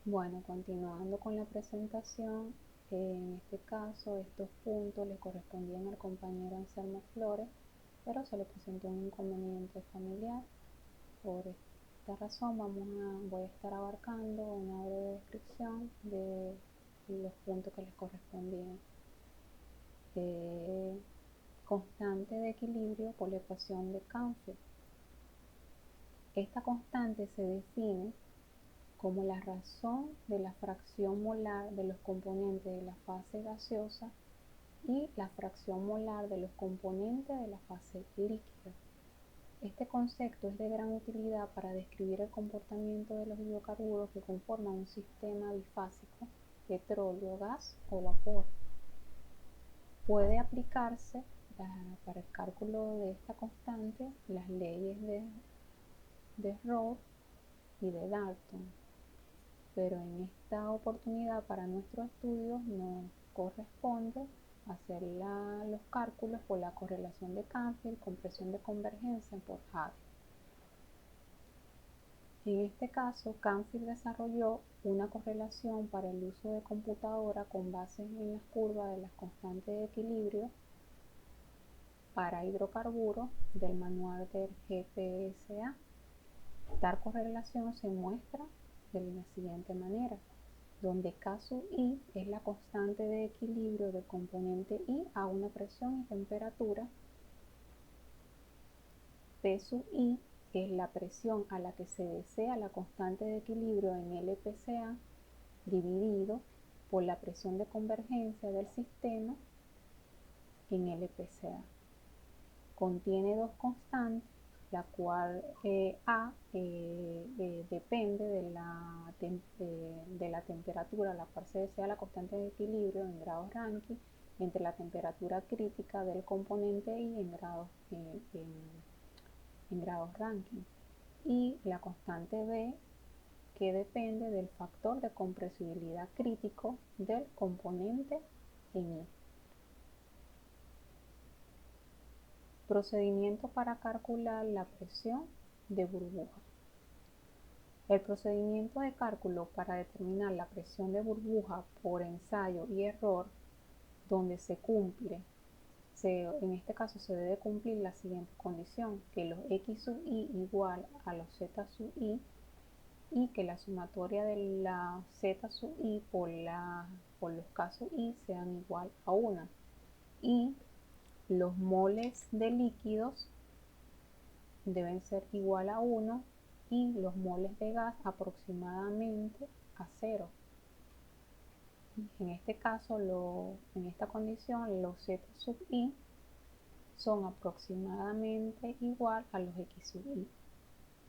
Bueno, continuando con la presentación, en este caso estos puntos le correspondían al compañero Anselmo Flores, pero se le presentó un inconveniente familiar. Por esta razón voy a estar abarcando una breve descripción de los puntos que les correspondían. Constante de equilibrio por la ecuación de Canfield. Esta constante se define como la razón de la fracción molar de los componentes de la fase gaseosa y la fracción molar de los componentes de la fase líquida. Este concepto es de gran utilidad para describir el comportamiento de los hidrocarburos que conforman un sistema bifásico, petróleo, gas o vapor. Puede aplicarse para el cálculo de esta constante las leyes de Roth y de Dalton, pero en esta oportunidad para nuestro estudio nos corresponde hacer los cálculos por la correlación de Canfield con presión de convergencia por Hadley. En este caso, Canfield desarrolló una correlación para el uso de computadora con base en las curvas de las constantes de equilibrio para hidrocarburos del manual del GPSA. Tal correlación se muestra de la siguiente manera, donde K sub I es la constante de equilibrio del componente I a una presión y temperatura, P sub I es la presión a la que se desea la constante de equilibrio en LPCA dividido por la presión de convergencia del sistema en LPCA. Contiene dos constantes, la cual A depende de la temperatura a la cual se desea la constante de equilibrio en grados Rankine entre la temperatura crítica del componente I en grados Rankine, y la constante B que depende del factor de compresibilidad crítico del componente en I. Procedimiento para calcular la presión de burbuja. El procedimiento de cálculo para determinar la presión de burbuja por ensayo y error, donde en este caso se debe cumplir la siguiente condición, que los X sub I igual a los Z sub I y que la sumatoria de la Z sub I por los K sub I sean igual a 1 y los moles de líquidos deben ser igual a 1 y los moles de gas aproximadamente a 0. En este caso, en esta condición, los Z sub I son aproximadamente igual a los X sub I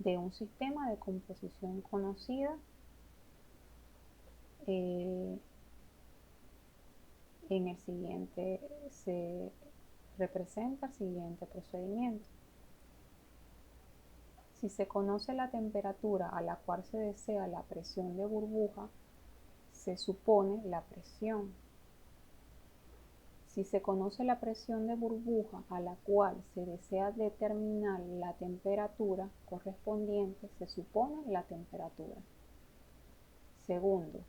de un sistema de composición conocida. En el siguiente se representa el siguiente procedimiento. Si se conoce la temperatura a la cual se desea la presión de burbuja, se supone la presión. Si se conoce la presión de burbuja a la cual se desea determinar la temperatura correspondiente, se supone la temperatura. Segundo,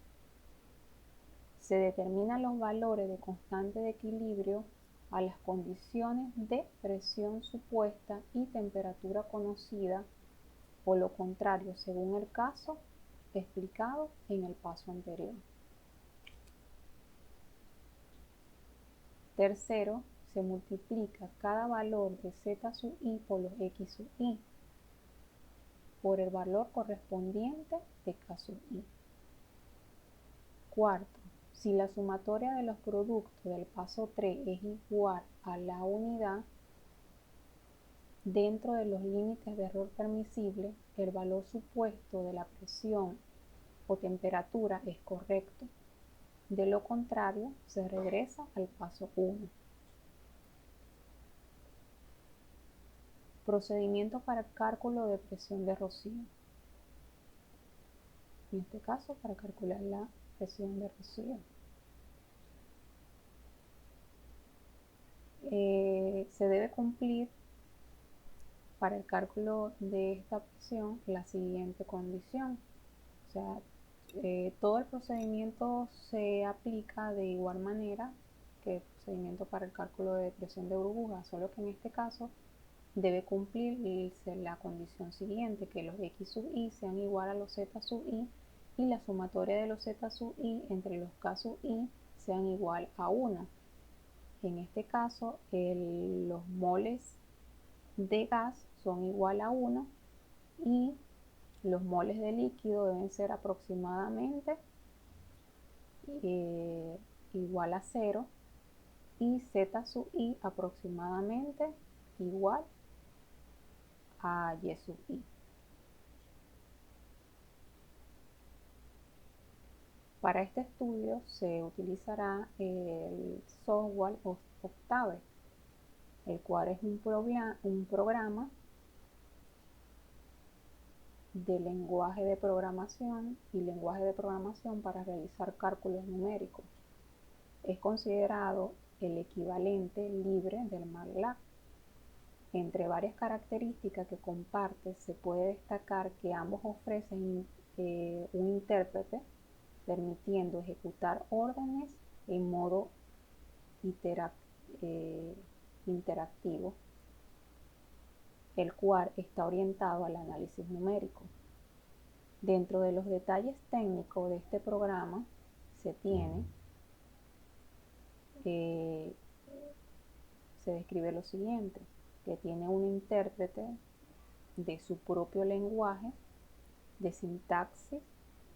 se determinan los valores de constante de equilibrio a las condiciones de presión supuesta y temperatura conocida, o lo contrario, según el caso explicado en el paso anterior. Tercero, se multiplica cada valor de Z sub I por los X sub I por el valor correspondiente de K sub I. Cuarto, si la sumatoria de los productos del paso 3 es igual a la unidad dentro de los límites de error permisible, el valor supuesto de la presión o temperatura es correcto. De lo contrario, se regresa al paso 1. Procedimiento para el cálculo de presión de rocío. En este caso, para calcular la presión de rocío. Se debe cumplir para el cálculo de esta presión la siguiente condición. O sea, todo el procedimiento se aplica de igual manera que el procedimiento para el cálculo de presión de burbuja, solo que en este caso debe cumplirse la condición siguiente, que los x sub i sean igual a los z sub i y la sumatoria de los z sub i entre los k sub i sean igual a 1. En este caso, los moles de gas son igual a 1 y los moles de líquido deben ser aproximadamente igual a 0 y z sub i aproximadamente igual a y sub i. Para este estudio se utilizará el software Octave, el cual es un programa de lenguaje de programación y lenguaje de programación para realizar cálculos numéricos. Es considerado el equivalente libre del MATLAB. Entre varias características que comparte, se puede destacar que ambos ofrecen un intérprete permitiendo ejecutar órdenes en modo interactivo, el cual está orientado al análisis numérico. Dentro de los detalles técnicos de este programa se describe lo siguiente, que tiene un intérprete de su propio lenguaje de sintaxis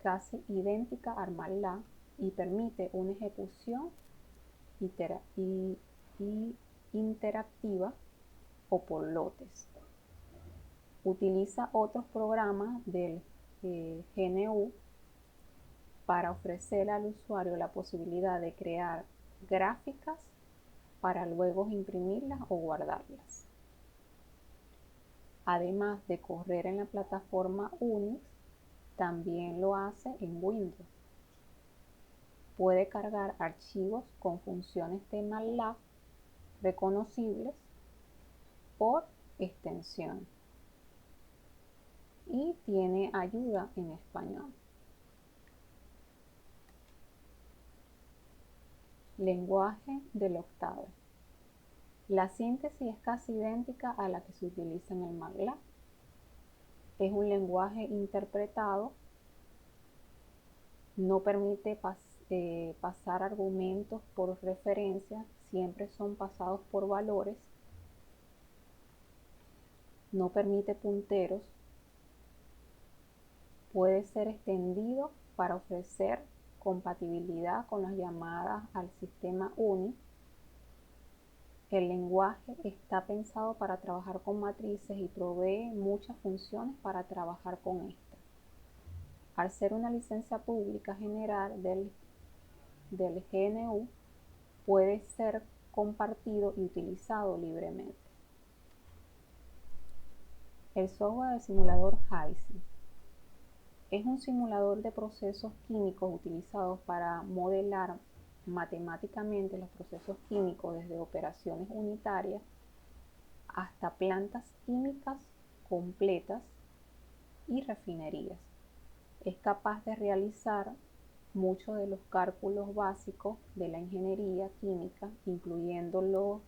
casi idéntica al MATLAB y permite una ejecución interactiva o por lotes. Utiliza otros programas del GNU para ofrecer al usuario la posibilidad de crear gráficas para luego imprimirlas o guardarlas. Además de correr en la plataforma Unix, también lo hace en Windows. Puede cargar archivos con funciones de MATLAB reconocibles por extensión y tiene ayuda en español. Lenguaje del Octave. La síntesis es casi idéntica a la que se utiliza en el MATLAB. Es un lenguaje interpretado, no permite pasar argumentos por referencia, siempre son pasados por valores, no permite punteros, puede ser extendido para ofrecer compatibilidad con las llamadas al sistema UNI. El lenguaje está pensado para trabajar con matrices y provee muchas funciones para trabajar con estas. Al ser una licencia pública general del GNU, puede ser compartido y utilizado libremente. El software de simulador HiSi es un simulador de procesos químicos utilizados para modelar matemáticamente los procesos químicos desde operaciones unitarias hasta plantas químicas completas y refinerías. Es capaz de realizar muchos de los cálculos básicos de la ingeniería química, incluyendo los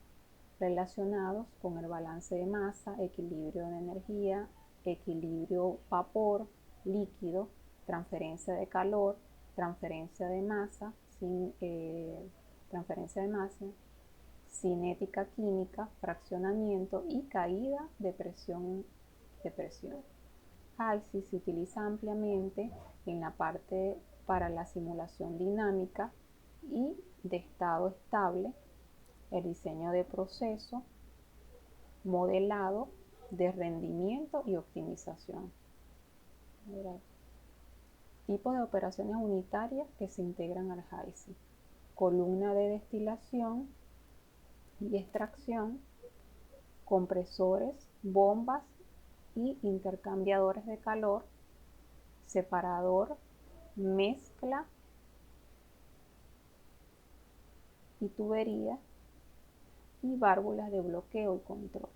relacionados con el balance de masa, equilibrio de energía, equilibrio vapor, líquido, transferencia de calor, transferencia de masa, cinética química, fraccionamiento y caída de presión. HiSi se utiliza ampliamente en la parte para la simulación dinámica y de estado estable, el diseño de proceso, modelado de rendimiento y optimización. Tipos de operaciones unitarias que se integran al HiSi: columna de destilación y extracción, compresores, bombas y intercambiadores de calor, separador, mezcla y tubería y válvulas de bloqueo y control.